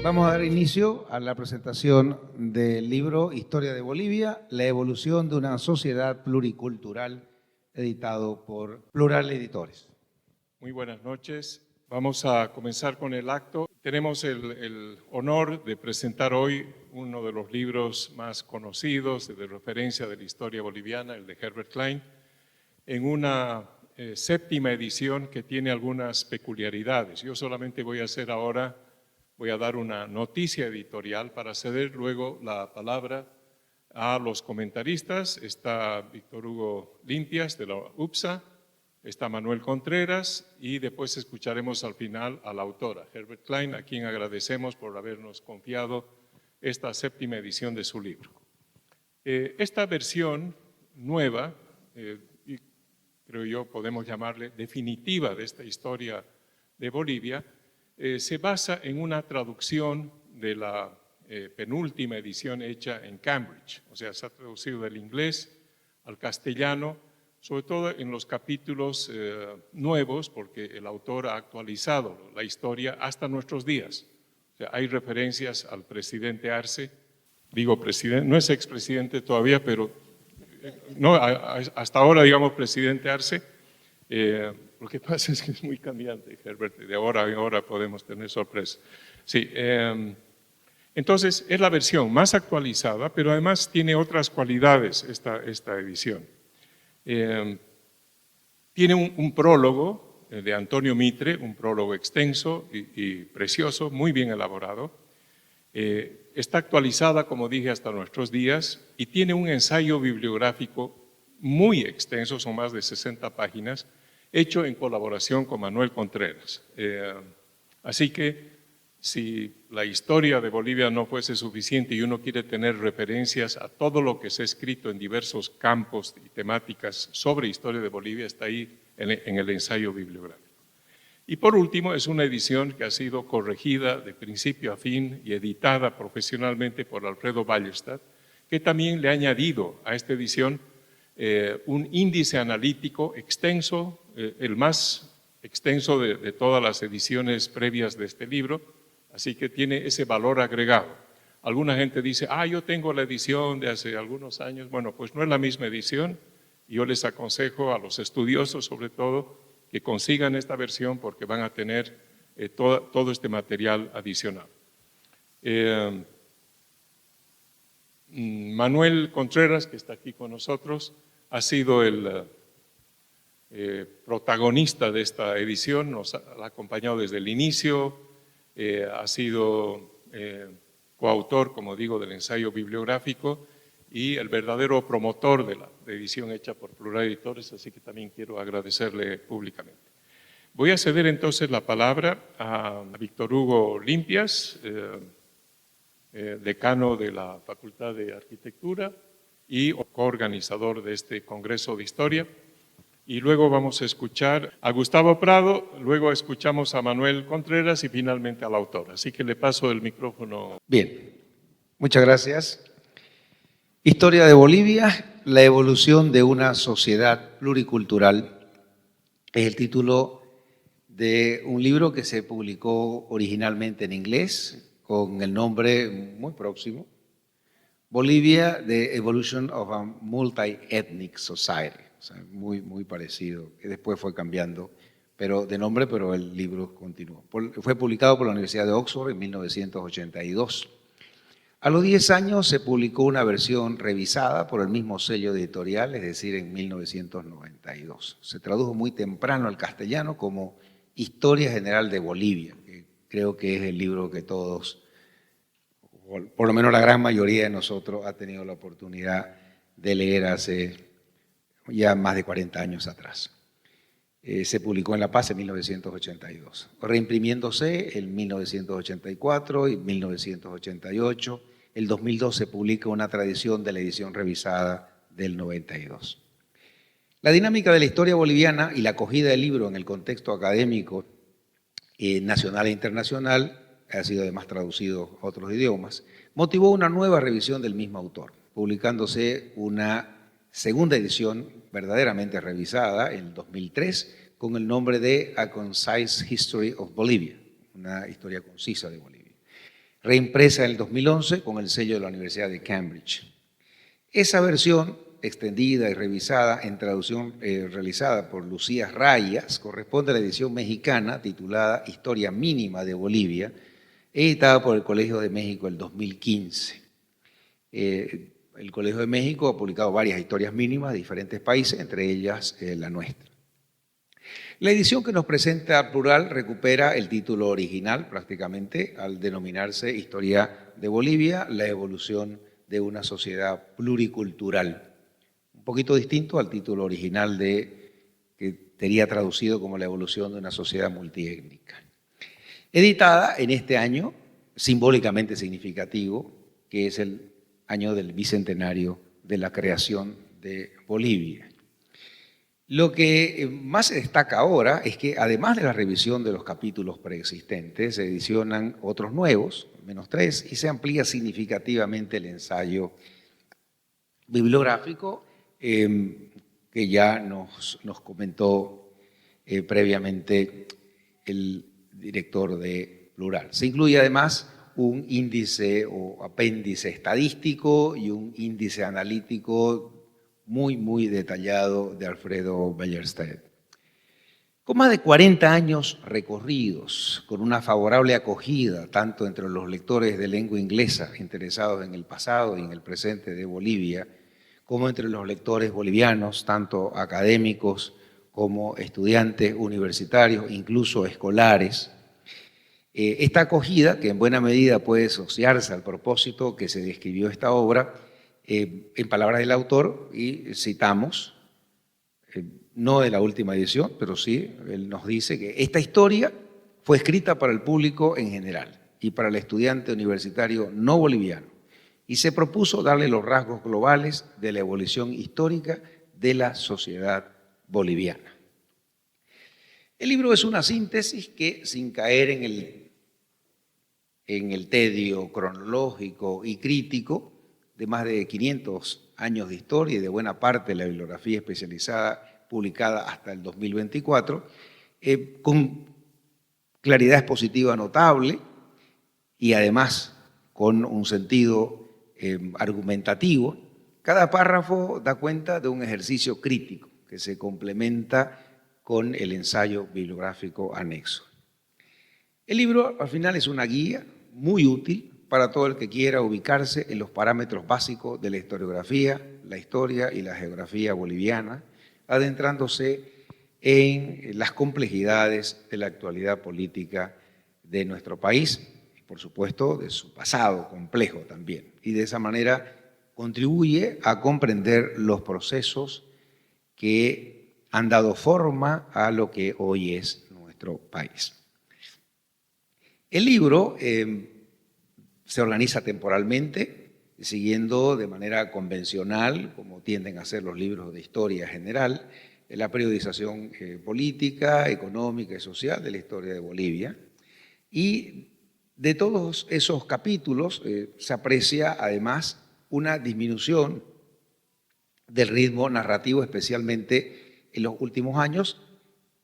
Vamos a dar inicio a la presentación del libro Historia de Bolivia, la evolución de una sociedad pluricultural, editado por Plural Editores. Muy buenas noches. Vamos a comenzar con el acto. Tenemos el honor de presentar hoy uno de los libros más conocidos de referencia de la historia boliviana, el de Herbert Klein, en una séptima edición que tiene algunas peculiaridades. Yo solamente voy a dar una noticia editorial para ceder luego la palabra a los comentaristas. Está Víctor Hugo Limpias de la UPSA, está Manuel Contreras y después escucharemos al final a la autora, Herbert Klein, a quien agradecemos por habernos confiado esta séptima edición de su libro. Esta versión nueva, y creo yo podemos llamarle definitiva de esta historia de Bolivia, se basa en una traducción de la penúltima edición hecha en Cambridge, o sea, se ha traducido del inglés al castellano, sobre todo en los capítulos nuevos, porque el autor ha actualizado la historia hasta nuestros días. O sea, hay referencias al presidente Arce, digo presidente, no es expresidente todavía, pero no, hasta ahora digamos presidente Arce. Lo que pasa es que es muy cambiante, Herbert, de ahora a ahora podemos tener sorpresas. Sí, entonces es la versión más actualizada, pero además tiene otras cualidades esta edición. Tiene un prólogo de Antonio Mitre, un prólogo extenso y precioso, muy bien elaborado. Está actualizada, como dije, hasta nuestros días y tiene un ensayo bibliográfico muy extenso, son más de 60 páginas, hecho en colaboración con Manuel Contreras. Así que si la historia de Bolivia no fuese suficiente y uno quiere tener referencias a todo lo que se ha escrito en diversos campos y temáticas sobre historia de Bolivia, está ahí en el ensayo bibliográfico. Y por último, es una edición que ha sido corregida de principio a fin y editada profesionalmente por Alfredo Ballestad, que también le ha añadido a esta edición un índice analítico extenso, el más extenso de todas las ediciones previas de este libro, así que tiene ese valor agregado. Alguna gente dice, yo tengo la edición de hace algunos años. Bueno, pues no es la misma edición. Yo les aconsejo a los estudiosos, sobre todo, que consigan esta versión porque van a tener todo este material adicional. Manuel Contreras, que está aquí con nosotros, ha sido el protagonista de esta edición, nos ha acompañado desde el inicio, ha sido coautor, como digo, del ensayo bibliográfico y el verdadero promotor de la edición hecha por Plural Editores, así que también quiero agradecerle públicamente. Voy a ceder entonces la palabra a Víctor Hugo Limpias, decano de la Facultad de Arquitectura y coorganizador de este Congreso de Historia. Y luego vamos a escuchar a Gustavo Prado, luego escuchamos a Manuel Contreras y finalmente al autor. Así que le paso el micrófono. Bien, muchas gracias. Historia de Bolivia, la evolución de una sociedad pluricultural, es el título de un libro que se publicó originalmente en inglés con el nombre muy próximo, Bolivia, The Evolution of a Multi-Ethnic Society, o sea, muy parecido, que después fue cambiando de nombre, pero el libro continuó. Fue publicado por la Universidad de Oxford en 1982. A los 10 años se publicó una versión revisada por el mismo sello editorial, es decir, en 1992. Se tradujo muy temprano al castellano como Historia General de Bolivia, que creo que es el libro que todos, por lo menos la gran mayoría de nosotros, ha tenido la oportunidad de leer hace ya más de 40 años atrás. Se publicó en La Paz en 1982, reimprimiéndose en 1984 y 1988. El 2002 se publica una tradición de la edición revisada del 92. La dinámica de la historia boliviana y la acogida del libro en el contexto académico nacional e internacional, ha sido además traducido a otros idiomas, motivó una nueva revisión del mismo autor, publicándose una segunda edición verdaderamente revisada en el 2003 con el nombre de A Concise History of Bolivia, una historia concisa de Bolivia. reimpresa en el 2011 con el sello de la Universidad de Cambridge. Esa versión extendida y revisada en traducción realizada por Lucía Rayas corresponde a la edición mexicana titulada Historia Mínima de Bolivia, editada por el Colegio de México en el 2015. El Colegio de México ha publicado varias historias mínimas de diferentes países, entre ellas la nuestra. La edición que nos presenta Plural recupera el título original prácticamente al denominarse Historia de Bolivia, la evolución de una sociedad pluricultural. Un poquito distinto al título original que sería traducido como la evolución de una sociedad multiétnica. Editada en este año, simbólicamente significativo, que es el año del bicentenario de la creación de Bolivia. Lo que más se destaca ahora es que, además de la revisión de los capítulos preexistentes, se edicionan otros nuevos, menos 3, y se amplía significativamente el ensayo bibliográfico que ya nos comentó previamente el director de Plural. Se incluye además un índice o apéndice estadístico y un índice analítico muy detallado de Alfredo Ballestedt. Con más de 40 años recorridos, con una favorable acogida tanto entre los lectores de lengua inglesa interesados en el pasado y en el presente de Bolivia, como entre los lectores bolivianos, tanto académicos como estudiantes universitarios, incluso escolares, esta acogida, que en buena medida puede asociarse al propósito que se describió esta obra, en palabras del autor, y citamos, no de la última edición, pero sí, él nos dice que esta historia fue escrita para el público en general y para el estudiante universitario no boliviano, y se propuso darle los rasgos globales de la evolución histórica de la sociedad boliviana. El libro es una síntesis que, sin caer en el tedio cronológico y crítico, de más de 500 años de historia y de buena parte de la bibliografía especializada publicada hasta el 2024, con claridad expositiva notable y además con un sentido argumentativo. Cada párrafo da cuenta de un ejercicio crítico que se complementa con el ensayo bibliográfico anexo. El libro al final es una guía muy útil para todo el que quiera ubicarse en los parámetros básicos de la historiografía, la historia y la geografía boliviana, adentrándose en las complejidades de la actualidad política de nuestro país y, por supuesto, de su pasado complejo también. Y de esa manera contribuye a comprender los procesos que han dado forma a lo que hoy es nuestro país. El libro se organiza temporalmente, siguiendo de manera convencional, como tienden a ser los libros de historia general, la periodización política, económica y social de la historia de Bolivia. Y de todos esos capítulos se aprecia además una disminución del ritmo narrativo, especialmente en los últimos años.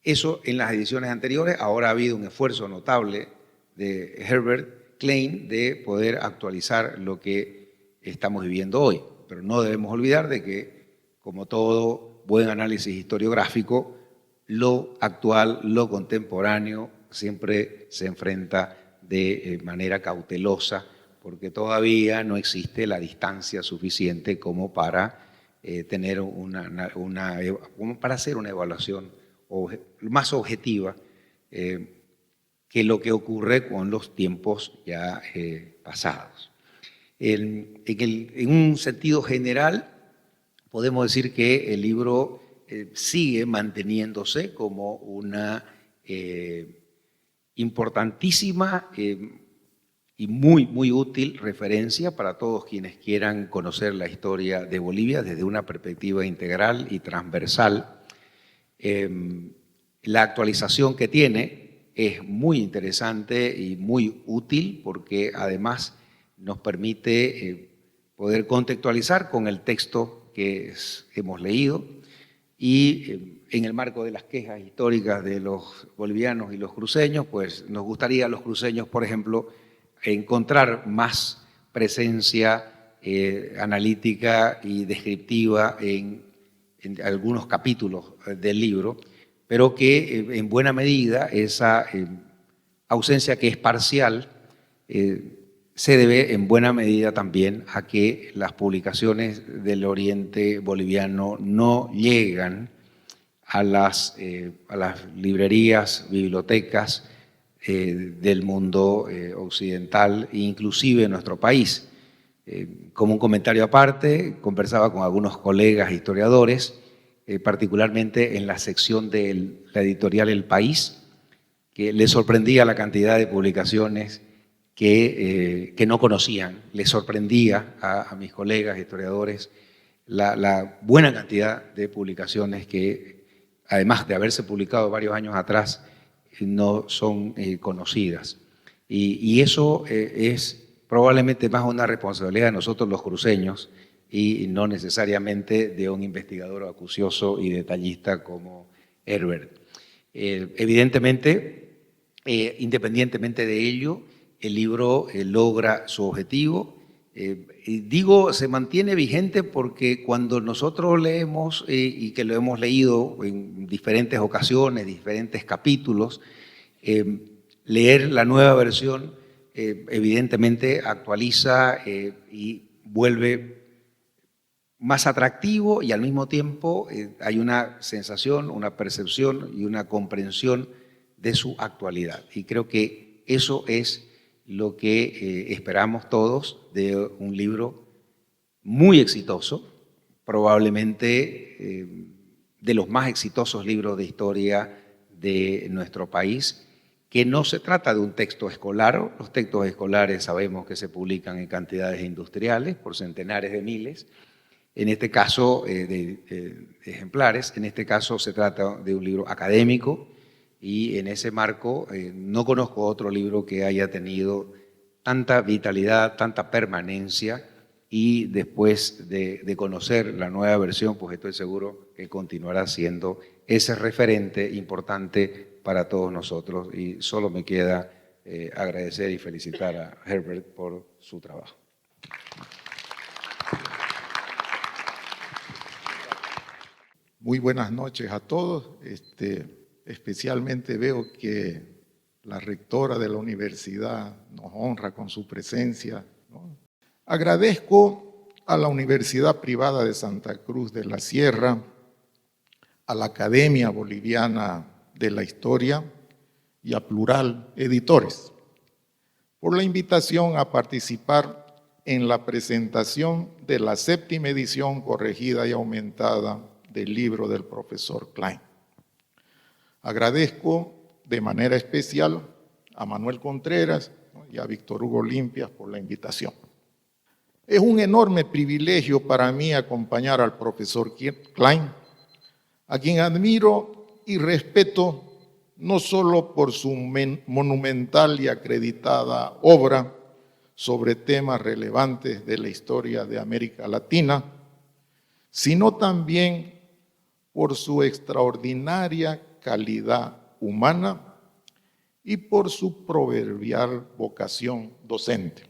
Eso en las ediciones anteriores. Ahora ha habido un esfuerzo notable de Herbert Klein de poder actualizar lo que estamos viviendo hoy. Pero no debemos olvidar de que, como todo buen análisis historiográfico, lo actual, lo contemporáneo, siempre se enfrenta de manera cautelosa, porque todavía no existe la distancia suficiente como para tener para hacer una evaluación más objetiva que lo que ocurre con los tiempos ya pasados. En un sentido general, podemos decir que el libro sigue manteniéndose como una importantísima y muy útil referencia para todos quienes quieran conocer la historia de Bolivia desde una perspectiva integral y transversal. La actualización que tiene es muy interesante y muy útil porque además nos permite poder contextualizar con el texto que hemos leído y en el marco de las quejas históricas de los bolivianos y los cruceños, pues nos gustaría a los cruceños, por ejemplo, encontrar más presencia analítica y descriptiva en algunos capítulos del libro, pero que en buena medida esa ausencia que es parcial se debe en buena medida también a que las publicaciones del Oriente Boliviano no llegan a las librerías, bibliotecas del mundo occidental e inclusive en nuestro país. Como un comentario aparte, conversaba con algunos colegas historiadores, particularmente en la sección de la editorial El País, que les sorprendía la cantidad de publicaciones que no conocían. Les sorprendía a mis colegas historiadores la buena cantidad de publicaciones que, además de haberse publicado varios años atrás, no son conocidas. Y eso es probablemente más una responsabilidad de nosotros los cruceños y no necesariamente de un investigador acucioso y detallista como Herbert. Evidentemente, independientemente de ello, el libro logra su objetivo. Digo, se mantiene vigente porque cuando nosotros leemos y que lo hemos leído en diferentes ocasiones, diferentes capítulos, leer la nueva versión evidentemente actualiza y vuelve más atractivo y al mismo tiempo hay una sensación, una percepción y una comprensión de su actualidad. Y creo que eso es lo que esperamos todos de un libro muy exitoso, probablemente de los más exitosos libros de historia de nuestro país, que no se trata de un texto escolar. Los textos escolares sabemos que se publican en cantidades industriales, por centenares de miles, en este caso de ejemplares. En este caso se trata de un libro académico y en ese marco no conozco otro libro que haya tenido tanta vitalidad, tanta permanencia, y después de conocer la nueva versión, pues estoy seguro que continuará siendo ese referente importante para todos nosotros, y solo me queda agradecer y felicitar a Herbert por su trabajo. Muy buenas noches a todos. Especialmente veo que la rectora de la universidad nos honra con su presencia, ¿no? Agradezco a la Universidad Privada de Santa Cruz de la Sierra, a la Academia Boliviana de la Historia y a Plural Editores por la invitación a participar en la presentación de la 7ª edición corregida y aumentada del libro del profesor Klein. Agradezco de manera especial a Manuel Contreras, ¿no?, y a Víctor Hugo Limpias por la invitación. Es un enorme privilegio para mí acompañar al profesor Klein, a quien admiro y respeto no solo por su monumental y acreditada obra sobre temas relevantes de la historia de América Latina, sino también por su extraordinaria calidad humana y por su proverbial vocación docente.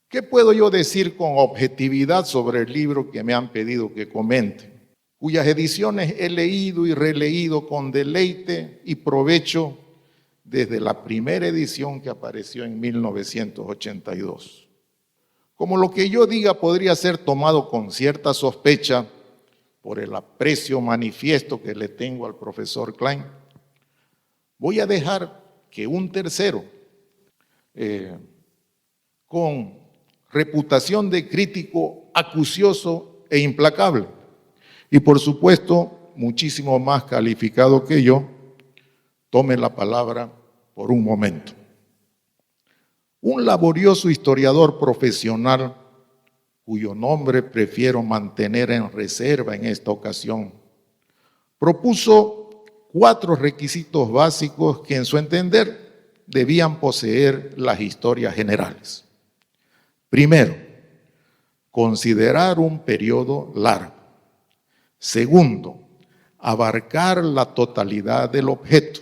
¿Qué puedo yo decir con objetividad sobre el libro que me han pedido que comente, cuyas ediciones he leído y releído con deleite y provecho desde la primera edición que apareció en 1982? Como lo que yo diga podría ser tomado con cierta sospecha por el aprecio manifiesto que le tengo al profesor Klein, voy a dejar que un tercero, con reputación de crítico acucioso e implacable, y por supuesto muchísimo más calificado que yo, tome la palabra por un momento. Un laborioso historiador profesional, cuyo nombre prefiero mantener en reserva en esta ocasión, propuso 4 requisitos básicos que en su entender debían poseer las historias generales. Primero, considerar un periodo largo. Segundo, abarcar la totalidad del objeto.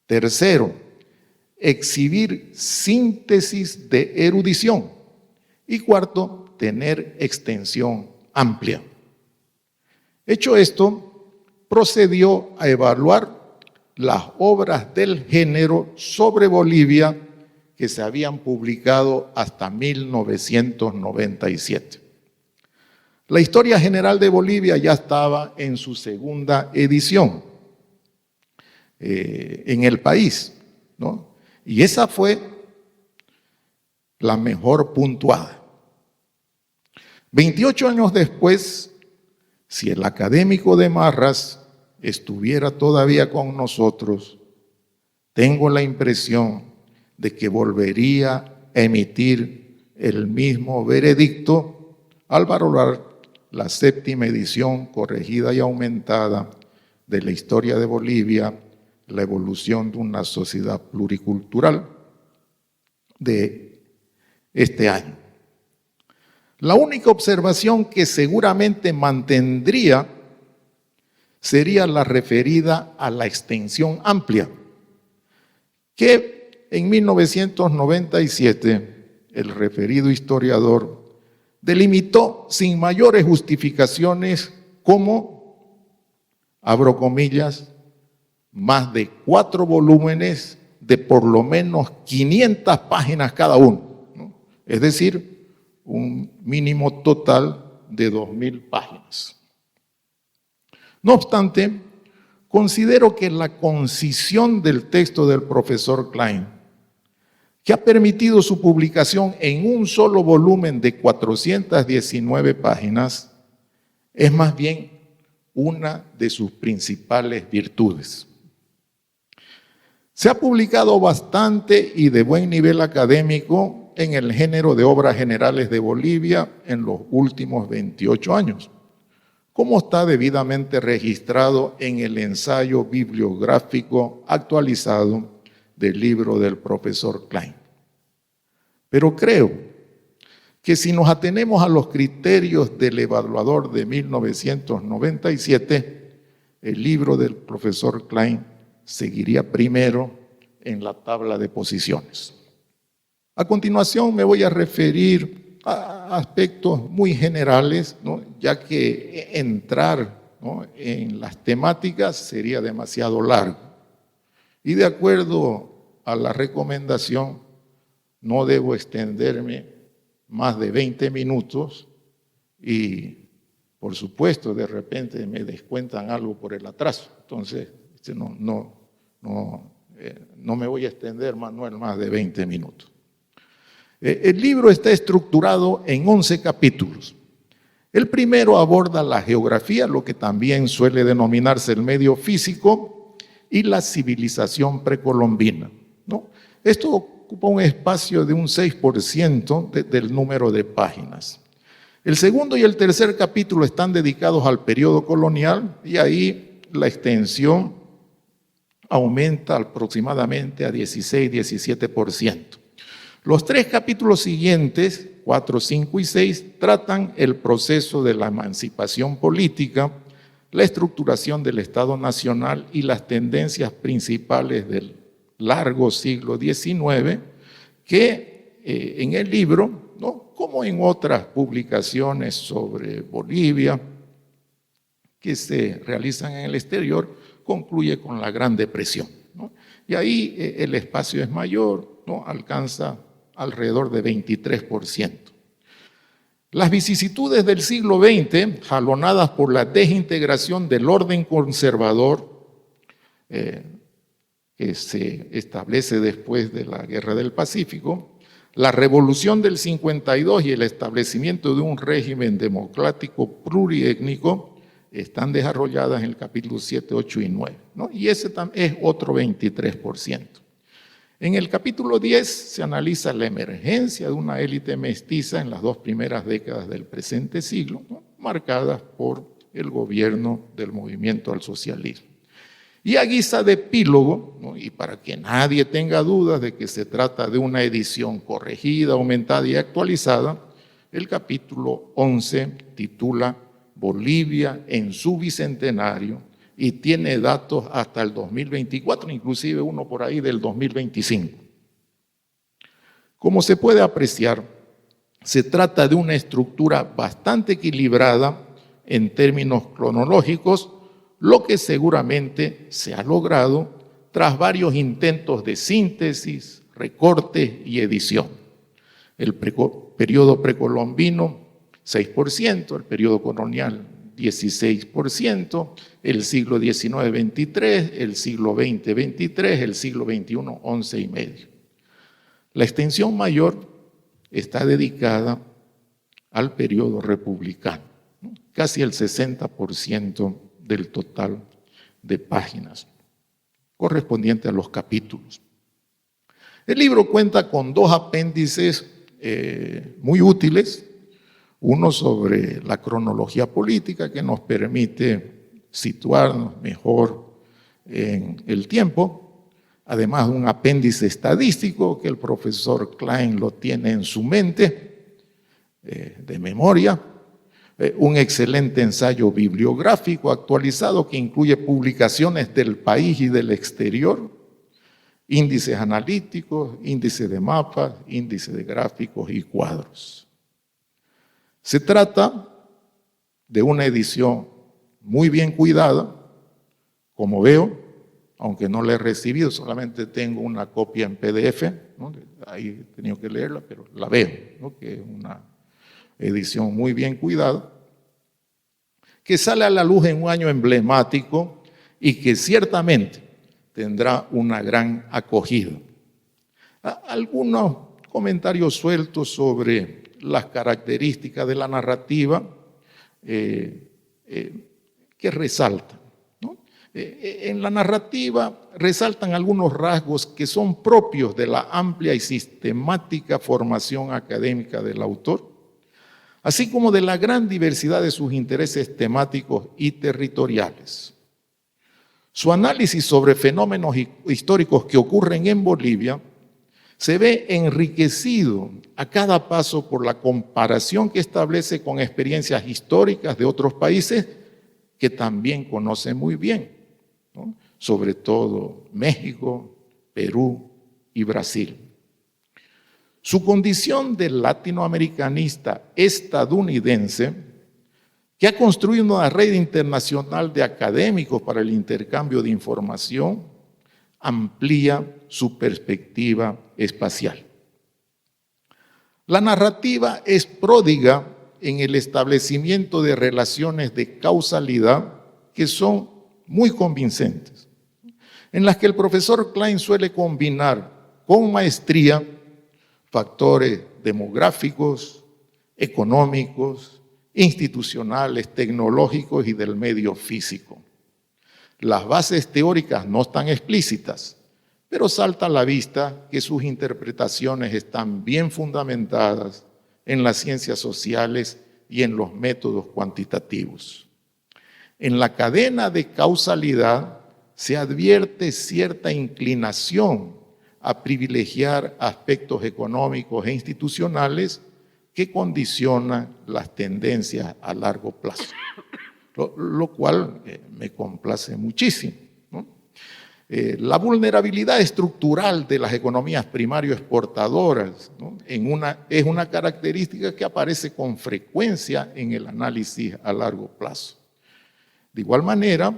Tercero, exhibir síntesis de erudición. Y cuarto, tener extensión amplia. Hecho esto, procedió a evaluar las obras del género sobre Bolivia que se habían publicado hasta 1997. La Historia General de Bolivia ya estaba en su segunda edición en el país, ¿no? Y esa fue la mejor puntuada. 28 años después, si el académico de Marras estuviera todavía con nosotros, tengo la impresión de que volvería a emitir el mismo veredicto al valorar la séptima edición corregida y aumentada de la Historia de Bolivia, la evolución de una sociedad pluricultural de este año. La única observación que seguramente mantendría sería la referida a la extensión amplia, que en 1997 el referido historiador delimitó sin mayores justificaciones como, abro comillas, más de 4 volúmenes de por lo menos 500 páginas cada uno, ¿no? Es decir, un mínimo total de 2.000 páginas. No obstante, considero que la concisión del texto del profesor Klein, que ha permitido su publicación en un solo volumen de 419 páginas, es más bien una de sus principales virtudes. Se ha publicado bastante y de buen nivel académico en el género de obras generales de Bolivia en los últimos 28 años, como está debidamente registrado en el ensayo bibliográfico actualizado del libro del profesor Klein. Pero creo que si nos atenemos a los criterios del evaluador de 1997, el libro del profesor Klein seguiría primero en la tabla de posiciones. A continuación me voy a referir a aspectos muy generales, ¿no? Ya que entrar, ¿no?, en las temáticas sería demasiado largo. Y de acuerdo a la recomendación, no debo extenderme más de 20 minutos y, por supuesto, de repente me descuentan algo por el atraso. Entonces, no me voy a extender, Manuel, más de 20 minutos. El libro está estructurado en 11 capítulos. El primero aborda la geografía, lo que también suele denominarse el medio físico, y la civilización precolombina, ¿no? Esto ocupa un espacio de un 6% del número de páginas. El segundo y el tercer capítulo están dedicados al periodo colonial y ahí la extensión aumenta aproximadamente a 16-17%. Los 3 capítulos siguientes, 4, 5 y 6, tratan el proceso de la emancipación política, la estructuración del Estado Nacional y las tendencias principales del largo siglo XIX, que en el libro, ¿no?, como en otras publicaciones sobre Bolivia que se realizan en el exterior, concluye con la Gran Depresión, ¿no? Y ahí el espacio es mayor, ¿no?, alcanza alrededor de 23%. Las vicisitudes del siglo XX, jalonadas por la desintegración del orden conservador que se establece después de la Guerra del Pacífico, la Revolución del 52 y el establecimiento de un régimen democrático pluriétnico, están desarrolladas en el capítulo 7, 8 y 9, ¿no? Y ese es otro 23%. En el capítulo 10 se analiza la emergencia de una élite mestiza en las 2 primeras décadas del presente siglo, ¿no?, marcadas por el gobierno del movimiento al socialismo. Y a guisa de epílogo, ¿no?, y para que nadie tenga dudas de que se trata de una edición corregida, aumentada y actualizada, el capítulo 11 titula Bolivia en su bicentenario y tiene datos hasta el 2024, inclusive uno por ahí del 2025. Como se puede apreciar, se trata de una estructura bastante equilibrada en términos cronológicos, lo que seguramente se ha logrado tras varios intentos de síntesis, recorte y edición. El periodo precolombino, 6%, el periodo colonial, 16%, el siglo XIX, 23%, el siglo XX, 23%, el siglo XXI, 11,5%. La extensión mayor está dedicada al periodo republicano, ¿no? Casi el 60% del total de páginas, correspondiente a los capítulos. El libro cuenta con 2 apéndices muy útiles, uno sobre la cronología política, que nos permite situarnos mejor en el tiempo, además de un apéndice estadístico que el profesor Klein lo tiene en su mente, de memoria, un excelente ensayo bibliográfico actualizado que incluye publicaciones del país y del exterior, índices analíticos, índice de mapas, índice de gráficos y cuadros. Se trata de una edición muy bien cuidada, como veo, aunque no la he recibido, solamente tengo una copia en PDF, ¿no? Ahí he tenido que leerla, pero la veo, ¿no? Que es una edición muy bien cuidada, que sale a la luz en un año emblemático y que ciertamente tendrá una gran acogida. Algunos comentarios sueltos sobre las características de la narrativa que resaltan, ¿no? En la narrativa resaltan algunos rasgos que son propios de la amplia y sistemática formación académica del autor, así como de la gran diversidad de sus intereses temáticos y territoriales. Su análisis sobre fenómenos históricos que ocurren en Bolivia se ve enriquecido a cada paso por la comparación que establece con experiencias históricas de otros países que también conoce muy bien, ¿no? Sobre todo México, Perú y Brasil. Su condición de latinoamericanista estadounidense, que ha construido una red internacional de académicos para el intercambio de información, amplía su perspectiva espacial. La narrativa es pródiga en el establecimiento de relaciones de causalidad que son muy convincentes, en las que el profesor Klein suele combinar con maestría factores demográficos, económicos, institucionales, tecnológicos y del medio físico. Las bases teóricas no están explícitas, pero salta a la vista que sus interpretaciones están bien fundamentadas en las ciencias sociales y en los métodos cuantitativos. En la cadena de causalidad se advierte cierta inclinación a privilegiar aspectos económicos e institucionales que condicionan las tendencias a largo plazo, lo cual me complace muchísimo, ¿no? La vulnerabilidad estructural de las economías primario-exportadoras, ¿no? Es una característica que aparece con frecuencia en el análisis a largo plazo. De igual manera,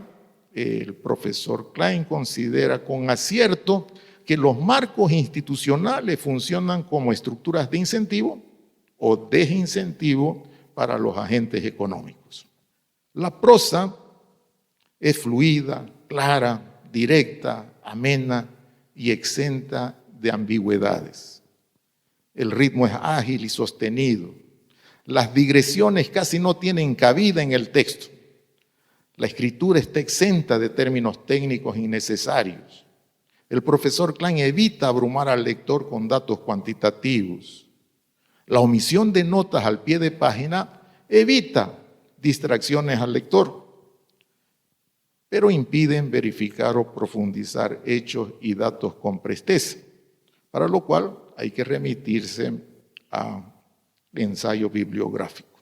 el profesor Klein considera con acierto que los marcos institucionales funcionan como estructuras de incentivo o desincentivo para los agentes económicos. La prosa es fluida, clara, directa, amena y exenta de ambigüedades. El ritmo es ágil y sostenido. Las digresiones casi no tienen cabida en el texto. La escritura está exenta de términos técnicos innecesarios. El profesor Klein evita abrumar al lector con datos cuantitativos. La omisión de notas al pie de página evita distracciones al lector, pero impiden verificar o profundizar hechos y datos con presteza, para lo cual hay que remitirse al ensayo bibliográfico.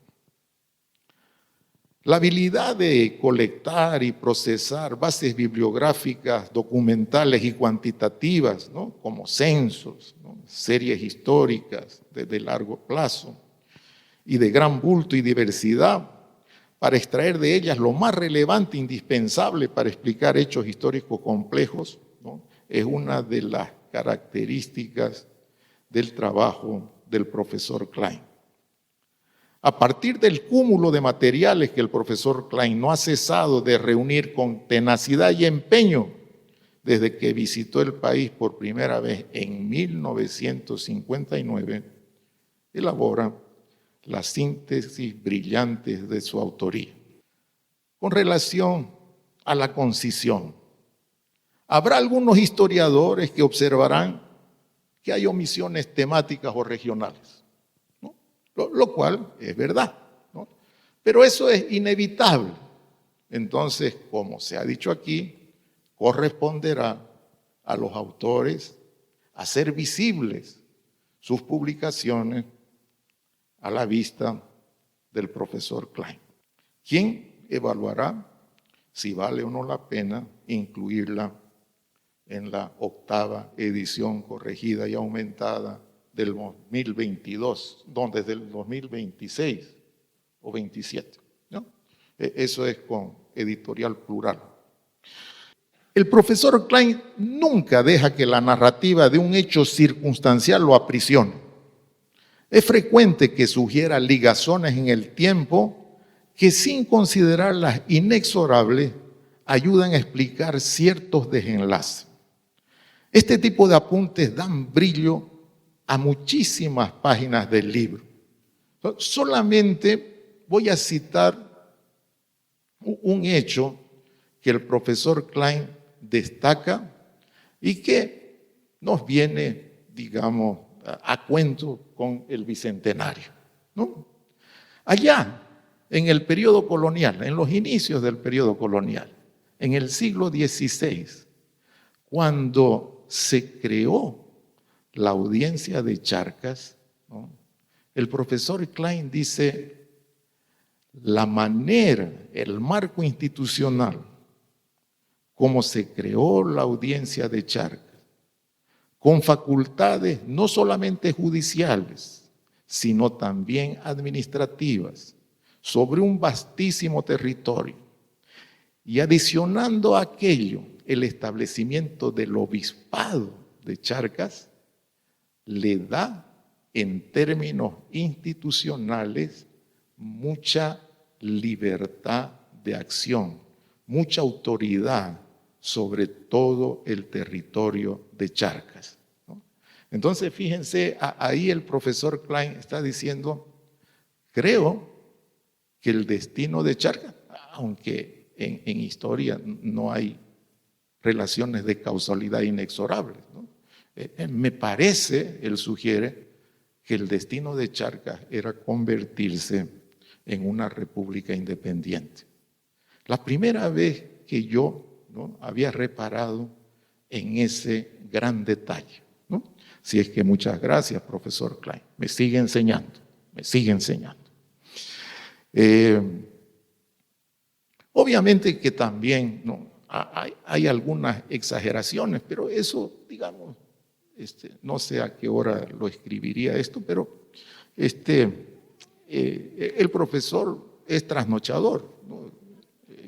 La habilidad de colectar y procesar bases bibliográficas, documentales y cuantitativas, ¿no?, como censos, ¿no?, series históricas de largo plazo y de gran bulto y diversidad, para extraer de ellas lo más relevante e indispensable para explicar hechos históricos complejos, ¿no?, es una de las características del trabajo del profesor Klein. A partir del cúmulo de materiales que el profesor Klein no ha cesado de reunir con tenacidad y empeño desde que visitó el país por primera vez en 1959, elabora las síntesis brillantes de su autoría. Con relación a la concisión, habrá algunos historiadores que observarán que hay omisiones temáticas o regionales, ¿no?, lo cual es verdad, ¿no?, pero eso es inevitable. Entonces, como se ha dicho aquí, corresponderá a los autores hacer visibles sus publicaciones a la vista del profesor Klein, quien evaluará si vale o no la pena incluirla en la 8ª edición corregida y aumentada del 2022, donde desde el 2026 o 27, ¿no? Eso es con Editorial Plural. El profesor Klein nunca deja que la narrativa de un hecho circunstancial lo aprisione. Es frecuente que sugiera ligazones en el tiempo que, sin considerarlas inexorables, ayudan a explicar ciertos desenlaces. Este tipo de apuntes dan brillo a muchísimas páginas del libro. Solamente voy a citar un hecho que el profesor Klein destaca y que nos viene, digamos, a cuento con el Bicentenario, ¿no? Allá, en el periodo colonial, en los inicios del periodo colonial, en el siglo XVI, cuando se creó la audiencia de Charcas, ¿no?, el profesor Klein dice: la manera, el marco institucional, como se creó la audiencia de Charcas, con facultades no solamente judiciales, sino también administrativas, sobre un vastísimo territorio, y adicionando a aquello el establecimiento del obispado de Charcas, le da en términos institucionales mucha libertad de acción, mucha autoridad sobre todo el territorio de Charcas, ¿no? Entonces, fíjense, ahí el profesor Klein está diciendo: creo que el destino de Charcas, aunque en historia no hay relaciones de causalidad inexorables, ¿no?, me parece, él sugiere, que el destino de Charcas era convertirse en una república independiente. La primera vez que yo, ¿no?, había reparado en ese gran detalle, ¿no? Si es que muchas gracias, profesor Klein, me sigue enseñando, me sigue enseñando. Obviamente que también, ¿no?, hay algunas exageraciones, pero eso, digamos, no sé a qué hora lo escribiría esto, pero el profesor es trasnochador, ¿no?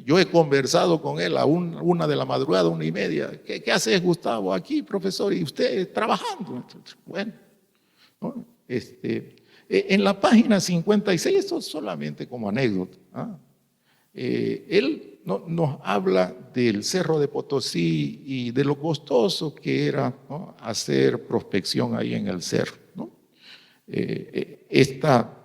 Yo he conversado con él a una de la madrugada, 1:30. ¿Qué haces, Gustavo? Aquí, profesor, y usted trabajando. Bueno, ¿no? En la página 56, esto solamente como anécdota, ¿ah? Él nos habla del Cerro de Potosí y de lo costoso que era, ¿no?, hacer prospección ahí en el cerro, ¿no? Esta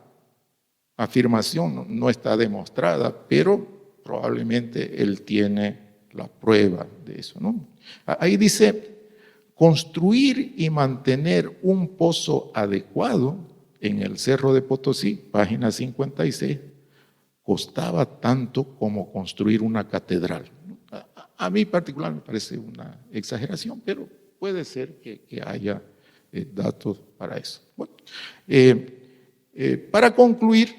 afirmación no está demostrada, pero probablemente él tiene la prueba de eso, ¿no? Ahí dice: construir y mantener un pozo adecuado en el Cerro de Potosí, página 56, costaba tanto como construir una catedral. A mí particular me parece una exageración, pero puede ser que haya datos para eso. Bueno, para concluir,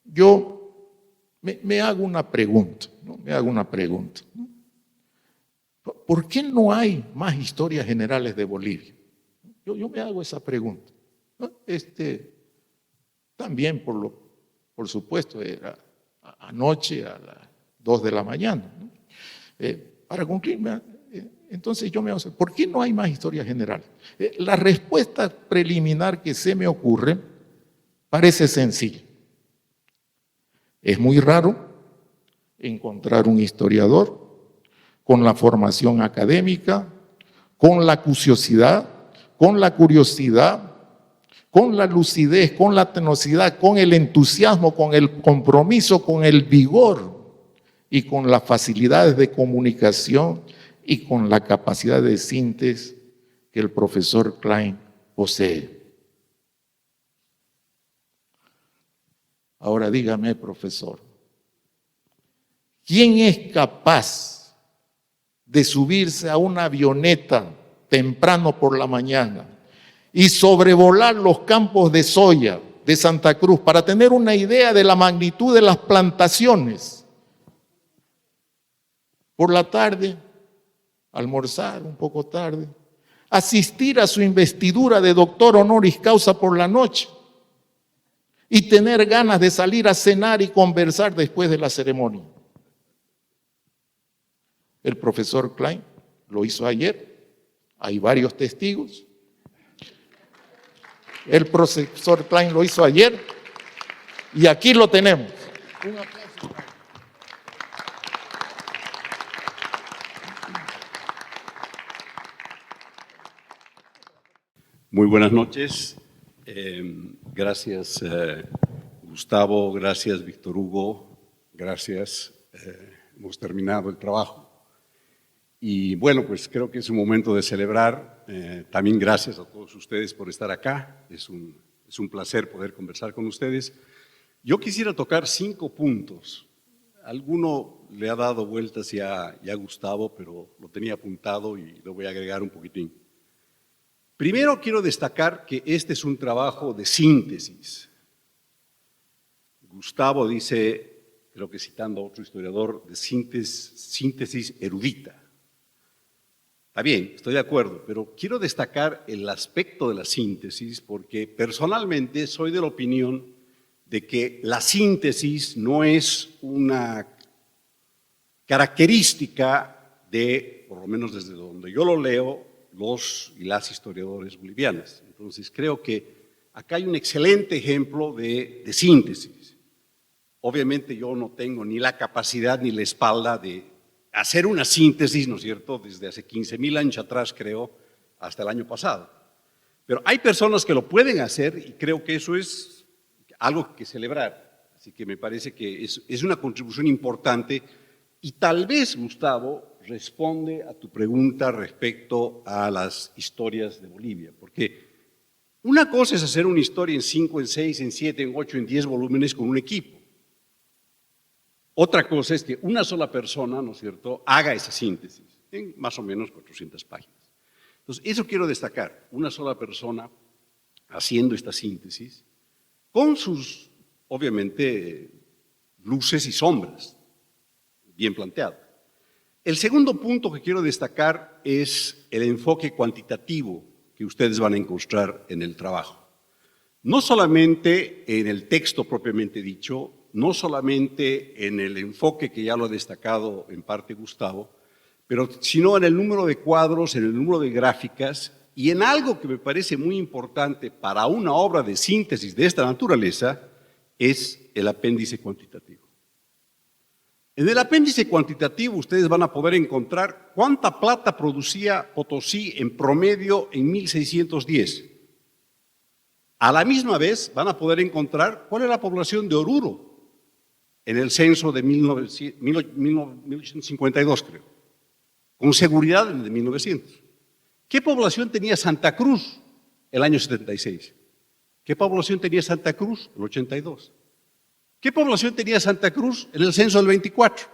yo me hago una pregunta, ¿no? Me hago una pregunta, ¿no? ¿Por qué no hay más historias generales de Bolivia? Yo me hago esa pregunta, ¿no? También, por supuesto, era anoche a las 2 de la mañana, ¿no? Para concluir, entonces yo me hago, ¿por qué no hay más historias generales? La respuesta preliminar que se me ocurre parece sencilla. Es muy raro encontrar un historiador con la formación académica, con la curiosidad, con la lucidez, con la tenacidad, con el entusiasmo, con el compromiso, con el vigor y con las facilidades de comunicación y con la capacidad de síntesis que el profesor Klein posee. Ahora dígame, profesor, ¿quién es capaz de subirse a una avioneta temprano por la mañana y sobrevolar los campos de soya de Santa Cruz para tener una idea de la magnitud de las plantaciones? Por la tarde, almorzar un poco tarde, asistir a su investidura de doctor honoris causa por la noche y tener ganas de salir a cenar y conversar después de la ceremonia. El profesor Klein lo hizo ayer, hay varios testigos. El profesor Klein lo hizo ayer y aquí lo tenemos. Un aplauso. Muy buenas noches. Gracias, Gustavo. Gracias, Víctor Hugo. Gracias. Hemos terminado el trabajo. Y bueno, pues creo que es un momento de celebrar. También gracias a todos ustedes por estar acá. Es un placer poder conversar con ustedes. Yo quisiera tocar 5 puntos. Alguno le ha dado vueltas ya a Gustavo, pero lo tenía apuntado y lo voy a agregar un poquitín. Primero quiero destacar que este es un trabajo de síntesis. Gustavo dice, creo que citando a otro historiador, de síntesis erudita. Está bien, estoy de acuerdo, pero quiero destacar el aspecto de la síntesis porque personalmente soy de la opinión de que la síntesis no es una característica de, por lo menos desde donde yo lo leo, los y las historiadores bolivianas. Entonces creo que acá hay un excelente ejemplo de síntesis. Obviamente yo no tengo ni la capacidad ni la espalda de hacer una síntesis, ¿no es cierto?, desde hace 15.000 años atrás, creo, hasta el año pasado. Pero hay personas que lo pueden hacer y creo que eso es algo que celebrar. Así que me parece que es una contribución importante y tal vez, Gustavo, responde a tu pregunta respecto a las historias de Bolivia, porque una cosa es hacer una historia en 5, en 6, en 7, en 8, en 10 volúmenes con un equipo. Otra cosa es que una sola persona, ¿no es cierto?, haga esa síntesis en más o menos 400 páginas. Entonces, eso quiero destacar, una sola persona haciendo esta síntesis con sus, obviamente, luces y sombras, bien planteado. El segundo punto que quiero destacar es el enfoque cuantitativo que ustedes van a encontrar en el trabajo. No solamente en el texto propiamente dicho, no solamente en el enfoque que ya lo ha destacado en parte Gustavo, pero sino en el número de cuadros, en el número de gráficas y en algo que me parece muy importante para una obra de síntesis de esta naturaleza, es el apéndice cuantitativo. En el apéndice cuantitativo ustedes van a poder encontrar cuánta plata producía Potosí en promedio en 1610. A la misma vez van a poder encontrar cuál es la población de Oruro en el censo de 1852, creo, con seguridad en el de 1900. ¿Qué población tenía Santa Cruz el año 76? ¿Qué población tenía Santa Cruz el 82? ¿Qué población tenía Santa Cruz en el censo del 24?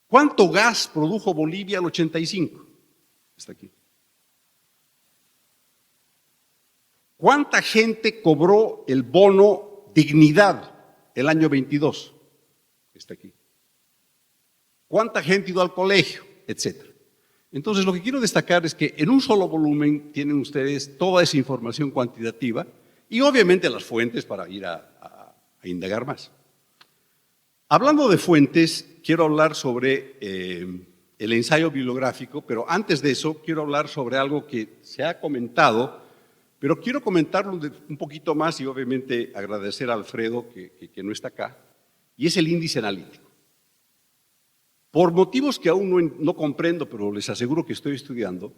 ¿Cuánto gas produjo Bolivia el 85? Está aquí. ¿Cuánta gente cobró el bono dignidad el año 22? Está aquí. ¿Cuánta gente ha ido al colegio? Etcétera. Entonces, lo que quiero destacar es que en un solo volumen tienen ustedes toda esa información cuantitativa y obviamente las fuentes para ir a indagar más. Hablando de fuentes, quiero hablar sobre el ensayo bibliográfico, pero antes de eso quiero hablar sobre algo que se ha comentado, pero quiero comentarlo un poquito más y obviamente agradecer a Alfredo que no está acá, y es el índice analítico. Por motivos que aún no comprendo, pero les aseguro que estoy estudiando,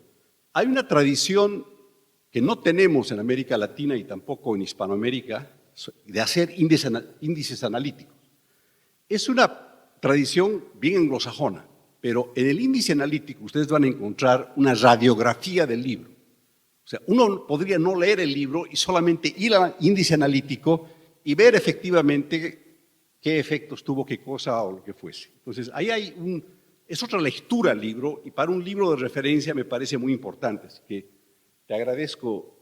hay una tradición que no tenemos en América Latina y tampoco en Hispanoamérica de hacer índices analíticos. Es una tradición bien anglosajona, pero en el índice analítico ustedes van a encontrar una radiografía del libro. O sea, uno podría no leer el libro y solamente ir al índice analítico y ver efectivamente qué efectos tuvo, qué cosa o lo que fuese. Entonces, ahí es otra lectura al libro y para un libro de referencia me parece muy importante. Así que te agradezco,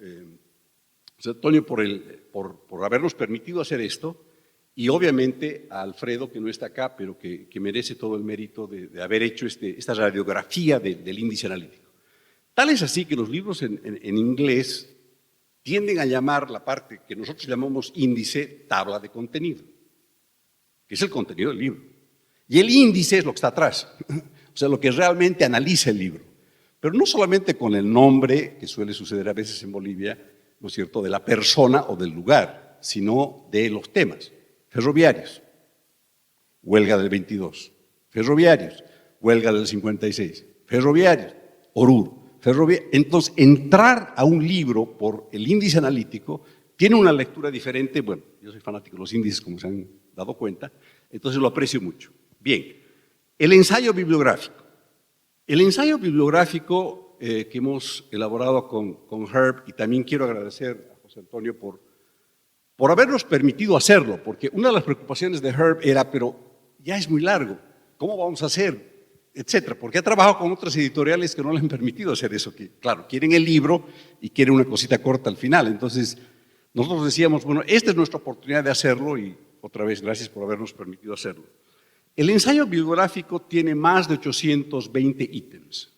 José Antonio, por habernos permitido hacer esto y obviamente a Alfredo, que no está acá, pero que merece todo el mérito de haber hecho esta radiografía del índice analítico. Tal es así que los libros en inglés tienden a llamar la parte que nosotros llamamos índice tabla de contenido, que es el contenido del libro. Y el índice es lo que está atrás, o sea, lo que realmente analiza el libro. Pero no solamente con el nombre, que suele suceder a veces en Bolivia, ¿no es cierto?, de la persona o del lugar, sino de los temas. Ferroviarios, huelga del 22. Ferroviarios, huelga del 56. Ferroviarios, Oruro. Entonces, entrar a un libro por el índice analítico tiene una lectura diferente. Bueno, yo soy fanático de los índices, como se han dado cuenta, entonces lo aprecio mucho. Bien, el ensayo bibliográfico. El ensayo bibliográfico que hemos elaborado con Herb, y también quiero agradecer a José Antonio por habernos permitido hacerlo, porque una de las preocupaciones de Herb era, pero ya es muy largo, ¿cómo vamos a hacer? Etcétera, porque ha trabajado con otras editoriales que no le han permitido hacer eso, que claro, quieren el libro y quieren una cosita corta al final. Entonces, nosotros decíamos, bueno, esta es nuestra oportunidad de hacerlo y otra vez, gracias por habernos permitido hacerlo. El ensayo bibliográfico tiene más de 820 ítems.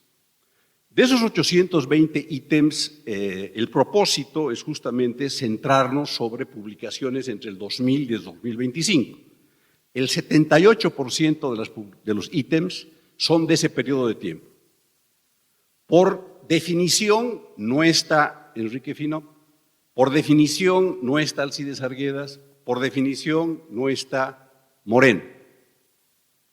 De esos 820 ítems, el propósito es justamente centrarnos sobre publicaciones entre el 2000 y el 2025. El 78% de los ítems son de ese periodo de tiempo. Por definición no está Enrique Fino, por definición no está Alcides Arguedas, por definición no está Moreno.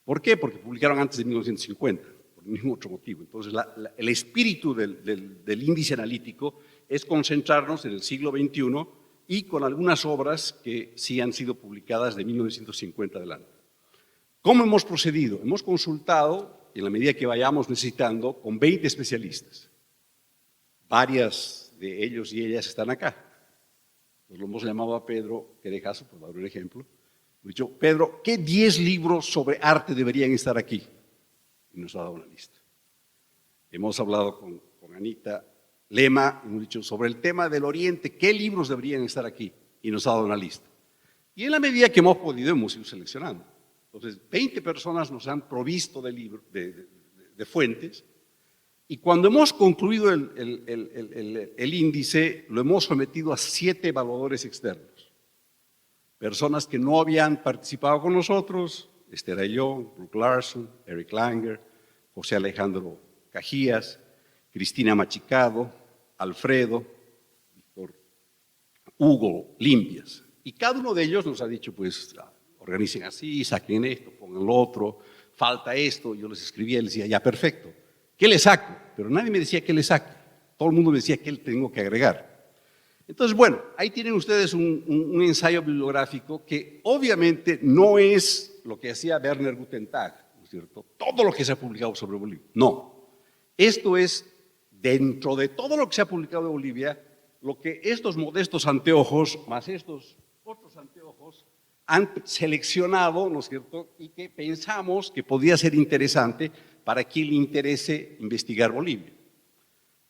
¿Por qué? Porque publicaron antes de 1950, por ningún otro motivo. Entonces, el espíritu del índice analítico es concentrarnos en el siglo XXI y con algunas obras que sí han sido publicadas de 1950 adelante. ¿Cómo hemos procedido? Hemos consultado, en la medida que vayamos necesitando, con 20 especialistas. Varias de ellos y ellas están acá. Nos lo hemos llamado a Pedro Querejazo, por dar un ejemplo. Hemos dicho, Pedro, ¿qué 10 libros sobre arte deberían estar aquí? Y nos ha dado una lista. Hemos hablado con Anita Lema, hemos dicho, sobre el tema del Oriente, ¿qué libros deberían estar aquí? Y nos ha dado una lista. Y en la medida que hemos podido, hemos ido seleccionando. Entonces, 20 personas nos han provisto de libros, de fuentes, y cuando hemos concluido el índice, lo hemos sometido a 7 evaluadores externos. Personas que no habían participado con nosotros, Esther Ayllón, Brooke Larson, Eric Langer, José Alejandro Cajías, Cristina Machicado, Alfredo, Víctor Hugo Limpias. Y cada uno de ellos nos ha dicho, pues, organicen así, saquen esto, pongan lo otro, falta esto. Yo les escribía y les decía, ya, perfecto. ¿Qué le saco? Pero nadie me decía qué le saco. Todo el mundo me decía qué le tengo que agregar. Entonces, bueno, ahí tienen ustedes un ensayo bibliográfico que obviamente no es lo que hacía Werner Gutentag, ¿no es cierto? Todo lo que se ha publicado sobre Bolivia. No. Esto es, dentro de todo lo que se ha publicado de Bolivia, lo que estos modestos anteojos, más estos otros anteojos, han seleccionado, ¿no es cierto?, y que pensamos que podía ser interesante para quien le interese investigar Bolivia.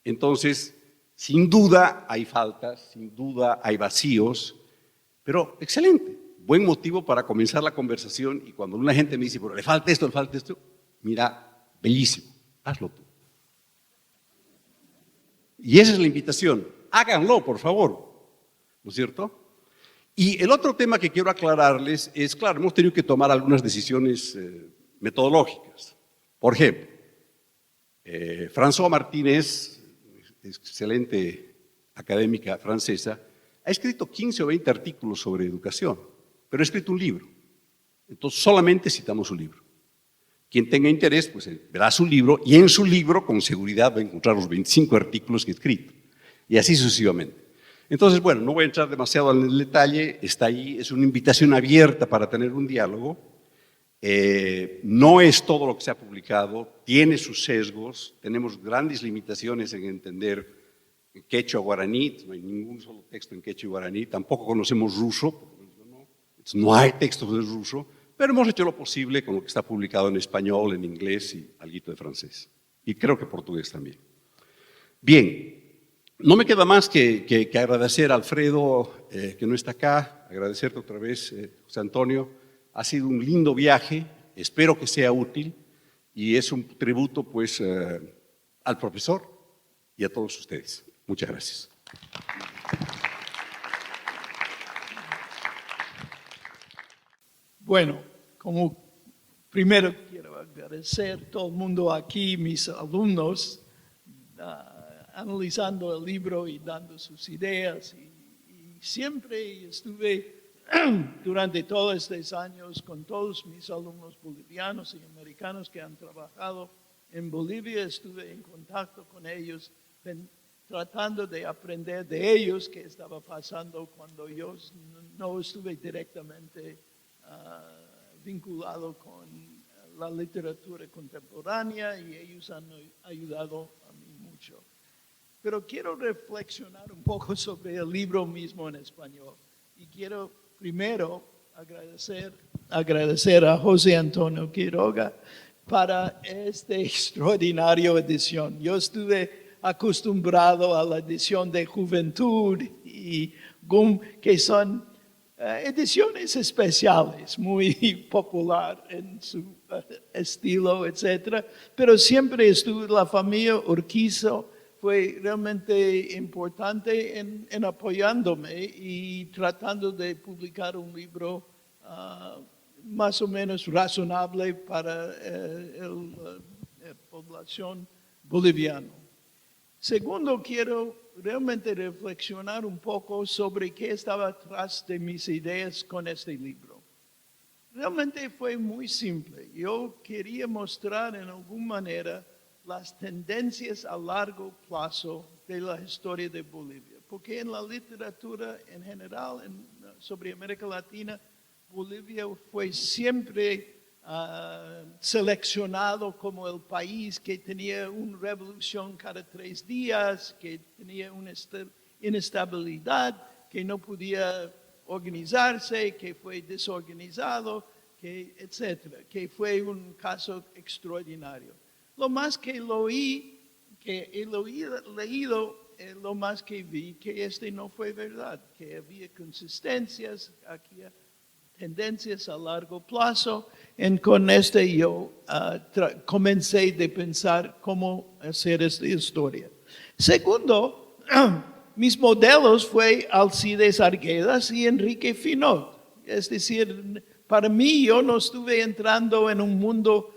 Entonces, sin duda hay faltas, sin duda hay vacíos, pero excelente. buen motivo para comenzar la conversación y cuando una gente me dice, pero le falta esto, mira, bellísimo, hazlo tú. Y esa es la invitación, háganlo, por favor, ¿no es cierto? Y el otro tema que quiero aclararles es, claro, hemos tenido que tomar algunas decisiones metodológicas. Por ejemplo, Françoise Martinez, excelente académica francesa, ha escrito 15 o 20 artículos sobre educación, pero ha escrito un libro. Entonces, solamente citamos su libro. Quien tenga interés, pues verá su libro y en su libro, con seguridad, va a encontrar los 25 artículos que he escrito. Y así sucesivamente. Entonces, bueno, no voy a entrar demasiado en el detalle, está ahí, es una invitación abierta para tener un diálogo. No es todo lo que se ha publicado, tiene sus sesgos, tenemos grandes limitaciones en entender quechua guaraní, no hay ningún solo texto en quechua guaraní, tampoco conocemos ruso, no hay textos de ruso, pero hemos hecho lo posible con lo que está publicado en español, en inglés y algo de francés. Y creo que portugués también. Bien, no me queda más que agradecer a Alfredo, que no está acá, agradecerte otra vez, José Antonio. Ha sido un lindo viaje, espero que sea útil y es un tributo pues al profesor y a todos ustedes. Muchas gracias. Bueno, como primero quiero agradecer a todo el mundo aquí, mis alumnos, analizando el libro y dando sus ideas. Y siempre estuve durante todos estos años con todos mis alumnos bolivianos y americanos que han trabajado en Bolivia, estuve en contacto con ellos, tratando de aprender de ellos qué estaba pasando cuando yo no estuve directamente vinculado con la literatura contemporánea y ellos han ayudado a mí mucho. Pero quiero reflexionar un poco sobre el libro mismo en español y quiero primero agradecer a José Antonio Quiroga para esta extraordinaria edición. Yo estuve acostumbrado a la edición de Juventud y GUM, que son ediciones especiales, muy popular en su estilo, etc. Pero siempre estuvo la familia Urquiza, fue realmente importante en apoyándome y tratando de publicar un libro más o menos razonable para la población boliviana. Segundo, quiero realmente reflexionar un poco sobre qué estaba atrás de mis ideas con este libro. Realmente fue muy simple. Yo quería mostrar en alguna manera las tendencias a largo plazo de la historia de Bolivia. Porque en la literatura en general sobre América Latina, Bolivia fue siempre seleccionado como el país que tenía una revolución cada 3 días, que tenía una inestabilidad, que no podía organizarse, que fue desorganizado, etcétera, que fue un caso extraordinario. Lo más que lo he leído, lo más que vi, que este no fue verdad, que había consistencias, aquí tendencias a largo plazo. Con este yo comencé de pensar cómo hacer esta historia. Segundo, mis modelos fue Alcides Arguedas y Enrique Finot. Es decir, para mí yo no estuve entrando en un mundo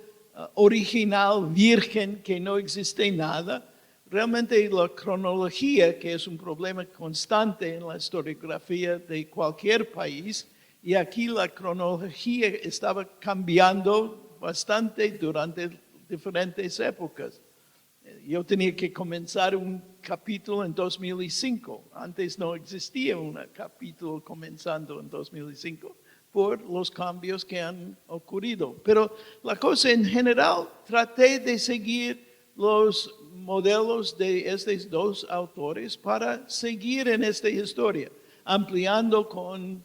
original, virgen, que no existe nada. Realmente la cronología, que es un problema constante en la historiografía de cualquier país, y aquí la cronología estaba cambiando bastante durante diferentes épocas. Yo tenía que comenzar un capítulo en 2005. Antes no existía un capítulo comenzando en 2005 por los cambios que han ocurrido. Pero la cosa en general, traté de seguir los modelos de estos dos autores para seguir en esta historia, ampliando con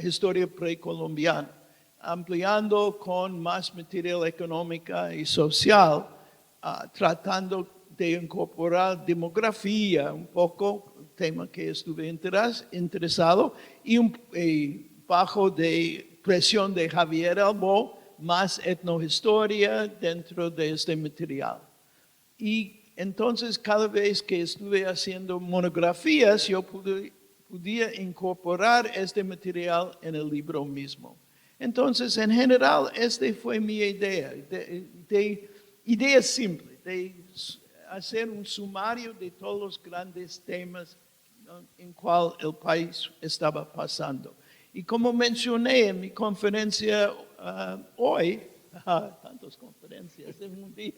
historia precolombiana, ampliando con más material económica y social, tratando de incorporar demografía, un poco, tema que estuve interesado, y bajo de presión de Javier Albó, más etnohistoria dentro de este material. Y entonces cada vez que estuve haciendo monografías, yo podía incorporar este material en el libro mismo. Entonces, en general, esta fue mi idea, idea simple, de hacer un sumario de todos los grandes temas en cual el país estaba pasando. Y como mencioné en mi conferencia hoy, tantas conferencias en un día,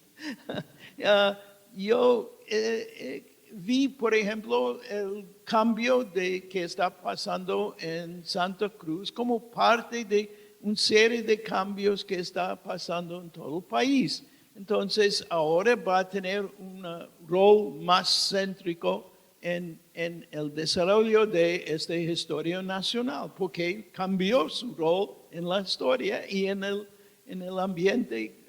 yo vi, por ejemplo, el cambio que está pasando en Santa Cruz como parte de una serie de cambios que está pasando en todo el país. Entonces, ahora va a tener un rol más céntrico en el desarrollo de esta historia nacional, porque cambió su rol en la historia y en el ambiente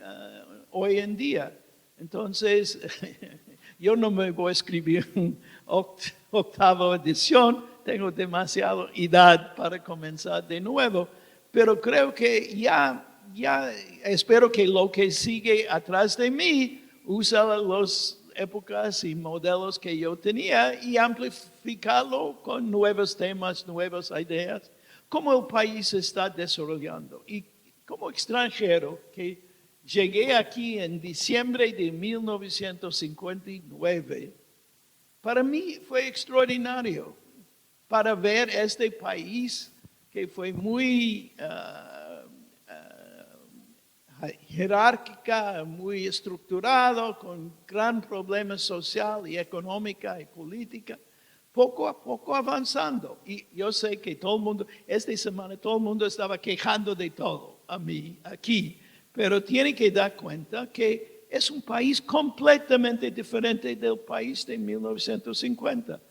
hoy en día. Entonces, yo no me voy a escribir una octava edición, tengo demasiada edad para comenzar de nuevo, pero creo que ya espero que lo que sigue atrás de mí usa las épocas y modelos que yo tenía y amplificarlo con nuevos temas, nuevas ideas, cómo el país se está desarrollando. Y como extranjero que llegué aquí en diciembre de 1959, para mí fue extraordinario para ver este país que fue muy jerárquica, muy estructurado, con gran problema social y económica y política, poco a poco avanzando. Y yo sé que todo el mundo, esta semana todo el mundo estaba quejando de todo a mí aquí, pero tiene que dar cuenta que es un país completamente diferente del país de 1950.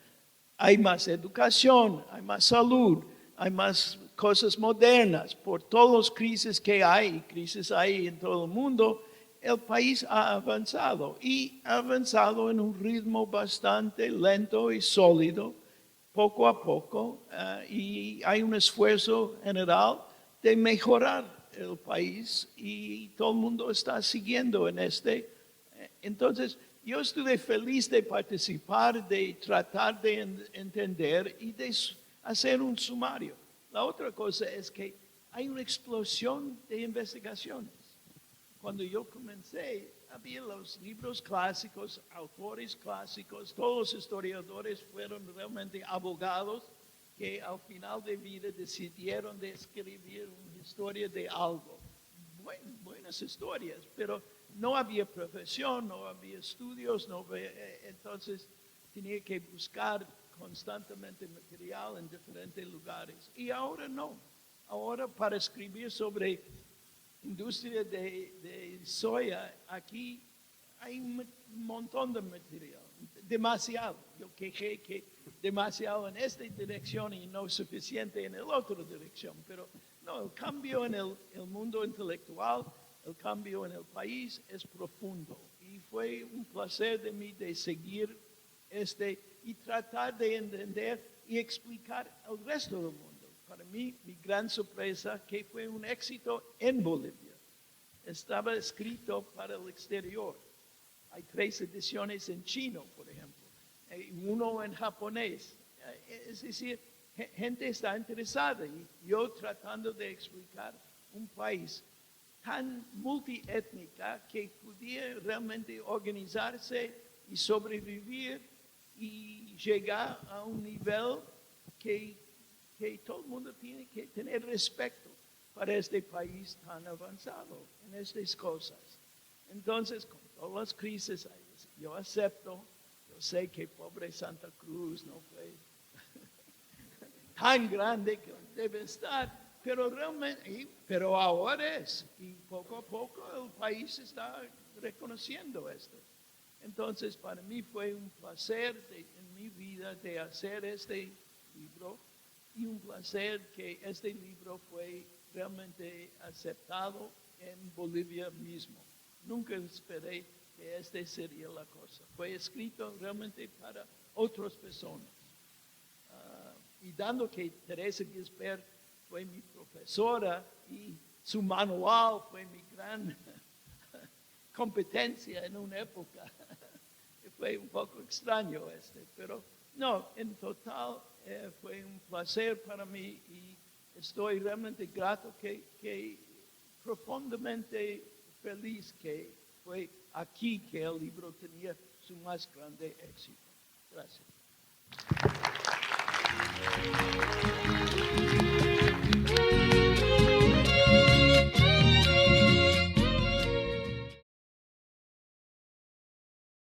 Hay más educación, hay más salud, hay más cosas modernas. Por todas las crisis que hay en todo el mundo, el país ha avanzado y ha avanzado en un ritmo bastante lento y sólido, poco a poco, y hay un esfuerzo general de mejorar el país y todo el mundo está siguiendo en este. Entonces, yo estuve feliz de participar, de tratar de entender y de hacer un sumario. La otra cosa es que hay una explosión de investigaciones. Cuando yo comencé, había los libros clásicos, autores clásicos, todos los historiadores fueron realmente abogados que al final de vida decidieron de escribir una historia de algo. Buenas historias, pero no había profesión, no había estudios, entonces tenía que buscar constantemente material en diferentes lugares. Y ahora no. Ahora para escribir sobre industria de soya, aquí hay un montón de material. Demasiado. Yo quejé que demasiado en esta dirección y no suficiente en la otra dirección. Pero no, el cambio en el mundo intelectual, el cambio en el país es profundo. Y fue un placer de mí de seguir y tratar de entender y explicar al resto del mundo. Para mí, mi gran sorpresa que fue un éxito en Bolivia. Estaba escrito para el exterior. Hay 3 ediciones en chino, por ejemplo, uno en japonés. Es decir, gente está interesada y yo tratando de explicar un país tan multiétnica que pudiera realmente organizarse y sobrevivir y llegar a un nivel que todo el mundo tiene que tener respeto para este país tan avanzado en estas cosas. Entonces, con todas las crisis, yo acepto, yo sé que pobre Santa Cruz no fue tan grande que debe estar, pero realmente, pero ahora es, y poco a poco el país está reconociendo esto. Entonces, para mí fue un placer en mi vida de hacer este libro y un placer que este libro fue realmente aceptado en Bolivia mismo. Nunca esperé que este sería la cosa. Fue escrito realmente para otras personas. Y dando que Teresa Gisbert fue mi profesora y su manual fue mi gran competencia en una época. Fue un poco extraño pero no, en total fue un placer para mí y estoy realmente grato que profundamente feliz que fue aquí que el libro tenía su más grande éxito. Gracias.